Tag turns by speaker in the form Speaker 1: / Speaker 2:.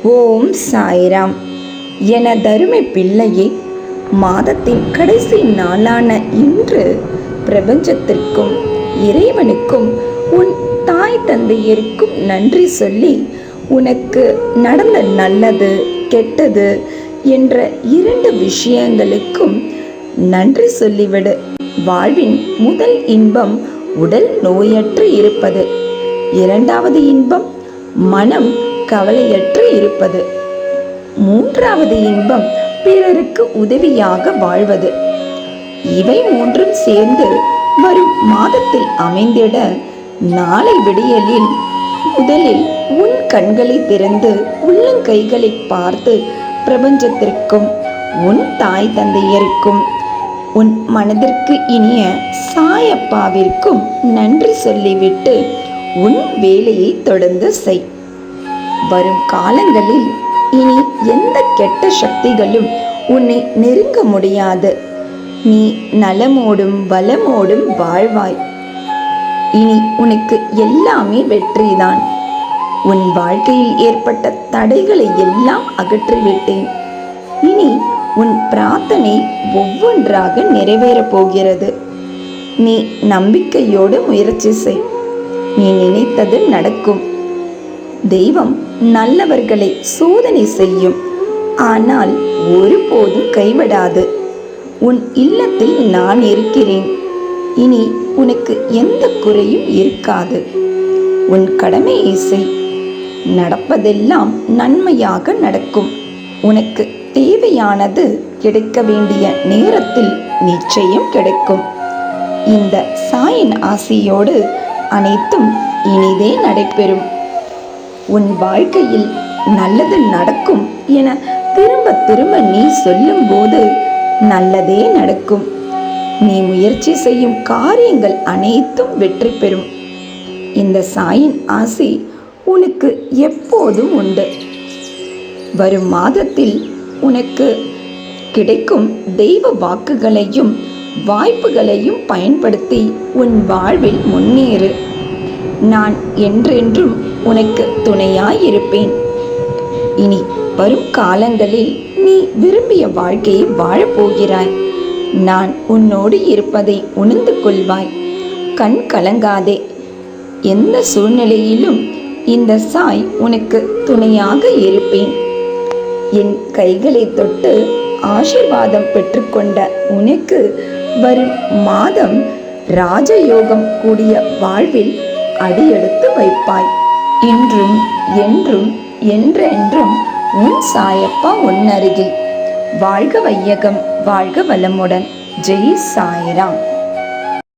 Speaker 1: ஓம் சாய்ராம். எனதருமை பிள்ளையே, மாதத்தின் கடைசி நாளான இன்று பிரபஞ்சத்திற்கும் இறைவனுக்கும் உன் தாய் தந்தையருக்கும் நன்றி சொல்லி, உனக்கு நடந்த நல்லது கெட்டது என்ற 2 விஷயங்களுக்கும் நன்றி சொல்லிவிடு. வாழ்வின் முதல் இன்பம் உடல் நோயற்று இருப்பது. 2வது இன்பம் மனம் கவலையற்று இருப்பது. 3வது இன்பம் பிறருக்கு உதவியாக வாழ்வது. இவை 3ம் சேர்ந்து வரும் மாதத்தில் அமைந்திட, நாளை விடியலில் முதலில் உன் கண்களை திறந்து உள்ளங்கைகளை பார்த்து பிரபஞ்சத்திற்கும் உன் தாய் தந்தையருக்கும் உன் மனதிற்கு இனிய சாயப்பாவிற்கும் நன்றி சொல்லிவிட்டு உன் வேலையை தொடர்ந்து செய். வரும் காலங்களில் இனி எந்த கெட்ட சக்திகளும் உன்னை நெருங்க முடியாது. நீ நலமோடும் வளமோடும் வாழ்வாய். இனி உனக்கு எல்லாமே வெற்றிதான். உன் வாழ்க்கையில் ஏற்பட்ட தடைகளை எல்லாம் அகற்றிவிட்டேன். இனி உன் பிரார்த்தனை ஒவ்வொன்றாக நிறைவேறப் போகிறது. நீ நம்பிக்கையோடு முயற்சி செய். நீ நினைத்தது நடக்கும். தெய்வம் நல்லவர்களை சோதனை செய்யும், ஆனால் ஒருபோதும் கைவிடாது. உன் இல்லத்தில் நான் இருக்கிறேன். இனி உனக்கு எந்த குறையும் இருக்காது. உன் கடமையை செய். நடப்பதெல்லாம் நன்மையாக நடக்கும். உனக்கு தேவையானது கிடைக்க வேண்டிய நேரத்தில் நிச்சயம் கிடைக்கும். இந்த சாயின் ஆசியோடு அனைத்தும் இனிதே நடைபெறும். உன் வாழ்க்கையில் நல்லது நடக்கும் என திரும்ப திரும்ப நீ சொல்லும் போது நல்லதே நடக்கும். நீ முயற்சி செய்யும் காரியங்கள் அனைத்தும் வெற்றி பெறும். இந்த சாயின் ஆசி உனக்கு எப்போதும் உண்டு. வரும் மாதத்தில் உனக்கு கிடைக்கும் தெய்வ வாக்குகளையும் வாய்ப்புகளையும் பயன்படுத்தி உன் வாழ்வில் முன்னேறு. நான் என்றென்றும் உனக்கு துணையாயிருப்பேன். இனி வரும் காலங்களில் நீ விரும்பிய வாழ்க்கையை வாழப்போகிறாய். நான் உன்னோடு இருப்பதை உணர்ந்து கொள்வாய். கண் கலங்காதே. எந்த சூழ்நிலையிலும் இந்த சாய் உனக்கு துணையாக இருப்பேன். என் கைகளை தொட்டு ஆசீர்வாதம் பெற்றுக்கொண்ட உனக்கு வரும் மாதம் ராஜயோகம் கூடிய வாழ்வில் அடியெடுத்து வைப்பாய். இன்றும் என்றும் என்றென்றும் உன் சாயப்பா உன் அருகில். வாழ்க வையகம், வாழ்க வளமுடன். ஜெய் சாய்ராம்.